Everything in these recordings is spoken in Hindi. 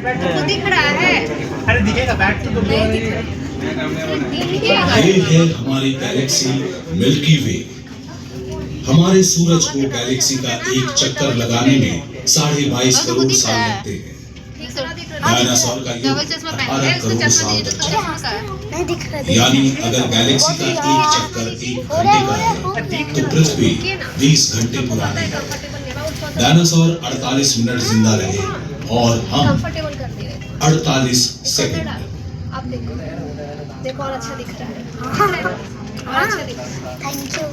वो दिख रहा है। अरे दिखेगा, बैठ तो नहीं दिख रहा है। ये है हमारी गैलेक्सी मिल्की वे। हमारे सूरज को गैलेक्सी का एक चक्कर लगाने में 22.5 करोड़ साल लगते हैं। डायनासोर का युग 18 करोड़ साल तक चला। यानी अगर गैलेक्सी का एक चक्कर 1 घंटे का है तो पृथ्वी 20 घंटे पुरानी है। डायनासोर 48 मिनट जिंदा रहे और हम 48 सेकंड। अब देखो और अच्छा दिख रहा है। और अच्छा दिख रहा है। Thank you.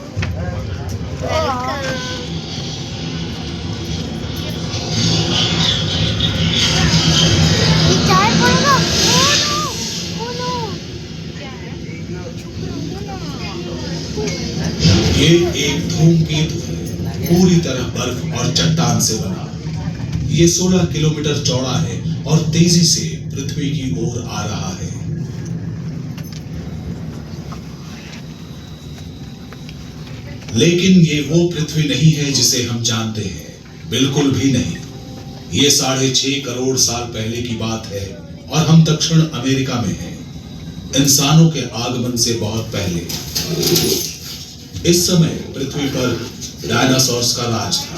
ये एक धूमकेतु है, पूरी तरह बर्फ और चट्टान से बना। ये 16 किलोमीटर चौड़ा है और तेजी से पृथ्वी की ओर आ रहा है। लेकिन ये वो पृथ्वी नहीं है जिसे हम जानते हैं, बिल्कुल भी नहीं। ये 6.5 करोड़ साल पहले की बात है और हम दक्षिण अमेरिका में हैं, इंसानों के आगमन से बहुत पहले। इस समय पृथ्वी पर डायनासोर्स का राज था।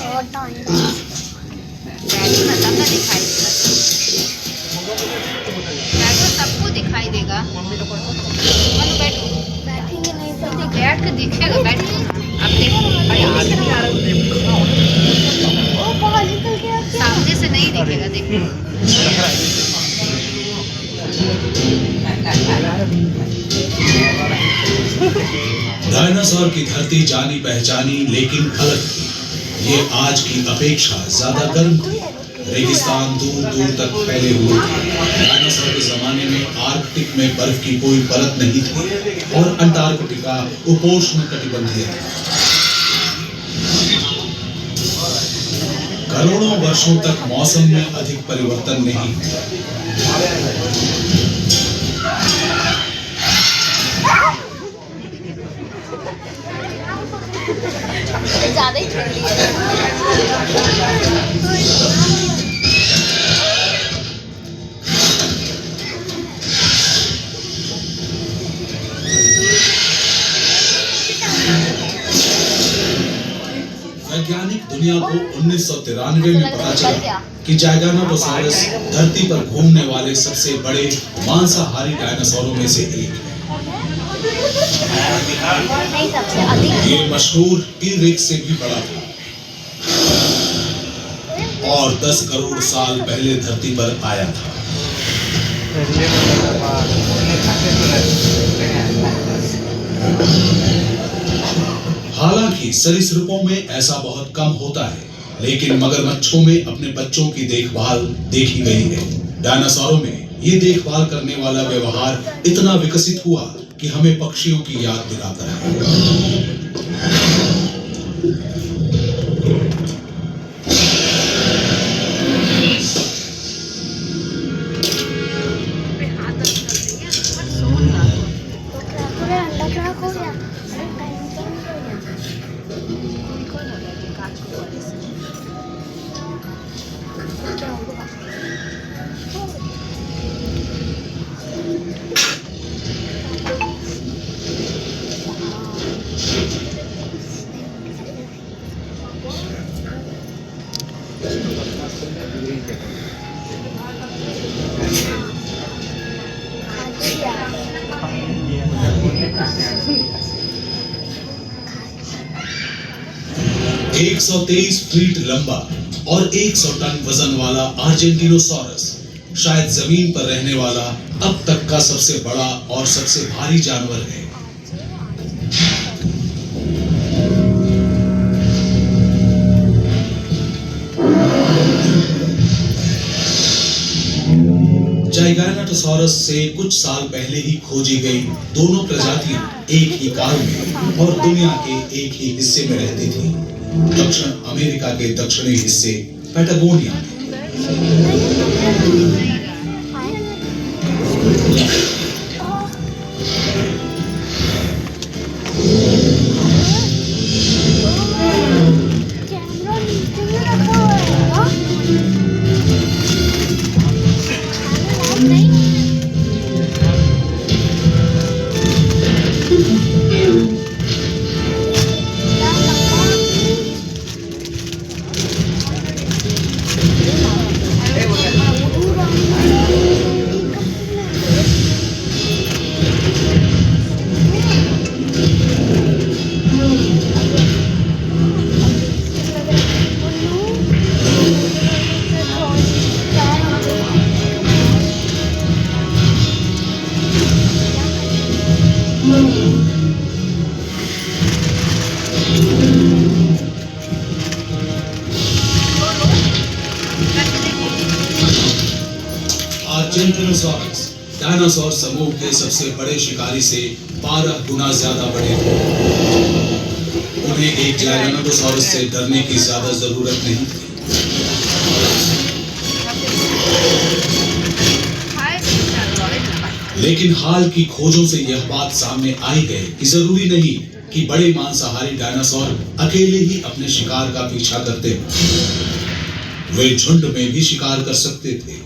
सबको दिखाई देगा। बैठ के दिखेगा। बैठ अब देखो सामने से नहीं दिखेगा। देखो डायनासोर की धरती जानी पहचानी लेकिन अलग थी। ये आज की अपेक्षा ज्यादा गर्म थी। रेगिस्तान दूर दूर तक फैले हुए थे। डायनासोर के जमाने में आर्कटिक में बर्फ की कोई परत नहीं थी और अंटार्कटिका उपोष्ण कटिबंधीय था। करोड़ों वर्षों तक मौसम में अधिक परिवर्तन नहीं हुआ। ज्यादा ही ठंडी है। वैज्ञानिक दुनिया को 1993 में पता चला कि जायगानोटोसॉरस धरती पर घूमने वाले सबसे बड़े मांसाहारी डायनासोरों में से एक है। ये मशहूर टी-रेक्स से भी बड़ा था और 10 करोड़ साल पहले धरती पर आया था। हालांकि सरीसृपों में ऐसा बहुत कम होता है, लेकिन मगरमच्छों में अपने बच्चों की देखभाल देखी गई है। डायनासोरों में ये देखभाल करने वाला व्यवहार इतना विकसित हुआ कि हमें पक्षियों की याद दिलाता है। एक 123 फीट लंबा और 100 टन वजन वाला आर्जेंटिनोसॉरस शायद जमीन पर रहने वाला अब तक का सबसे बड़ा और सबसे भारी जानवर है। जायगानोटोसॉरस से कुछ साल पहले ही खोजी गई दोनों प्रजातियां एक ही काल में और दुनिया के एक ही हिस्से में रहती थी, दक्षिण अमेरिका के दक्षिणी हिस्से पैटागोनिया में। आर्जेंटिनोसॉरस डायनासोर समूह के सबसे बड़े शिकारी से 12 गुना ज्यादा बड़े थे। उन्हें एक जायगानोटोसॉरस से डरने की ज्यादा जरूरत नहीं थी। लेकिन हाल की खोजों से यह बात सामने आई है कि जरूरी नहीं कि बड़े मांसाहारी डायनासोर अकेले ही अपने शिकार का पीछा करते हैं। वे झुंड में भी शिकार कर सकते थे।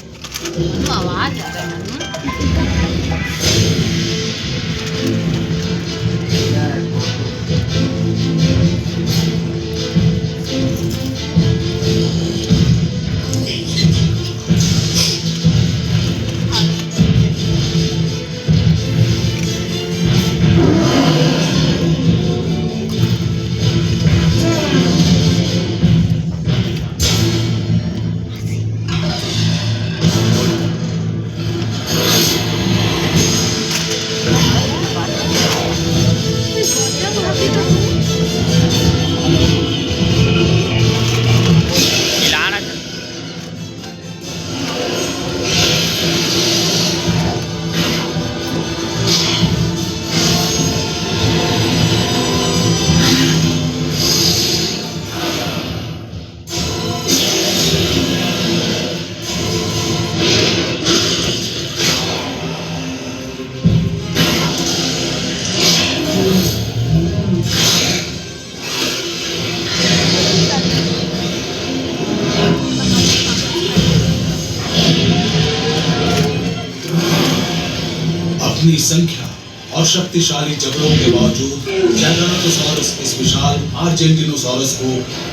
अपनी संख्या और शक्तिशाली जबड़ों के बावजूद जायगानोटोसॉरस इस विशाल आर्जेंटिनोसॉरस को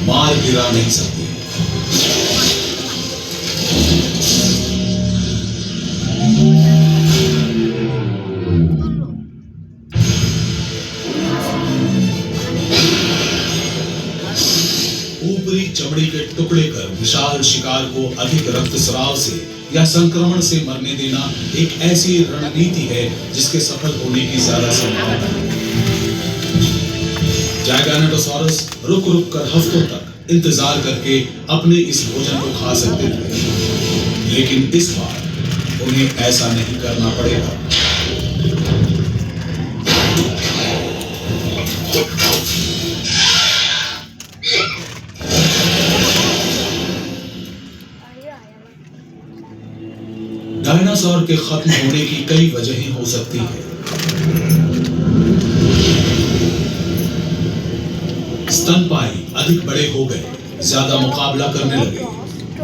मार गिरा नहीं सकती। ऊपरी चमड़ी के टुकड़े कर विशाल शिकार को अधिक रक्तस्राव से या संक्रमण से मरने देना एक ऐसी रणनीति है जिसके सफल होने की ज्यादा संभावना है। जायगानोटोसॉरस रुक रुक कर हफ्तों तक इंतजार करके अपने इस भोजन को खा सकते थे, लेकिन इस बार उन्हें ऐसा नहीं करना पड़ेगा। डायनासोर के खत्म होने की कई वजहें हो सकती है। स्तनपायी अधिक बड़े हो गए, ज्यादा मुकाबला करने लगे,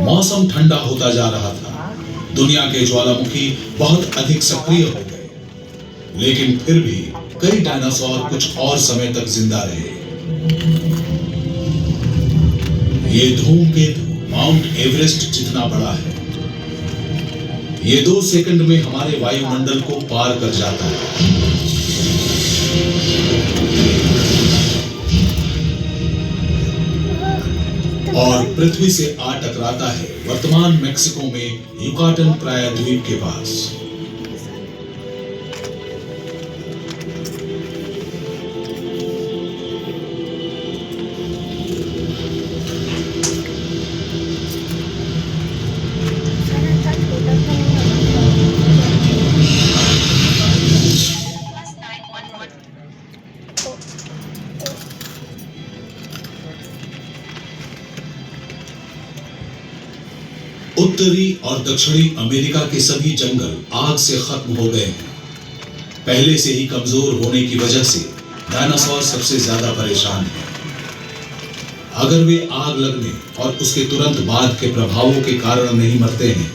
मौसम ठंडा होता जा रहा था, दुनिया के ज्वालामुखी बहुत अधिक सक्रिय हो गए, लेकिन फिर भी कई डायनासोर कुछ और समय तक जिंदा रहे। ये धूमकेतु माउंट एवरेस्ट जितना बड़ा है। ये 2 सेकंड में हमारे वायुमंडल को पार कर जाता है। और पृथ्वी से आ टकराता है वर्तमान मेक्सिको में युकाटन प्रायद्वीप के पास। उत्तरी और दक्षिणी अमेरिका के सभी जंगल आग से खत्म हो गए हैं। पहले से ही कमजोर होने की वजह से डायनासोर सबसे ज्यादा परेशान है। अगर वे आग लगने और उसके तुरंत बाद के प्रभावों के कारण नहीं मरते हैं,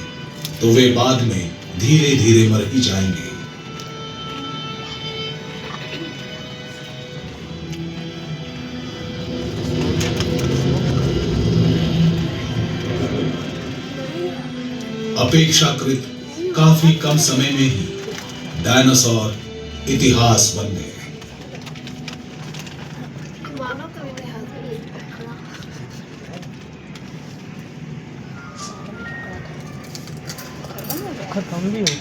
तो वे बाद में धीरे धीरे मर ही जाएंगे। अपेक्षाकृत काफी कम समय में ही डायनासोर इतिहास बन गए। मानो तो मेरे हाथ में खत्म भी हो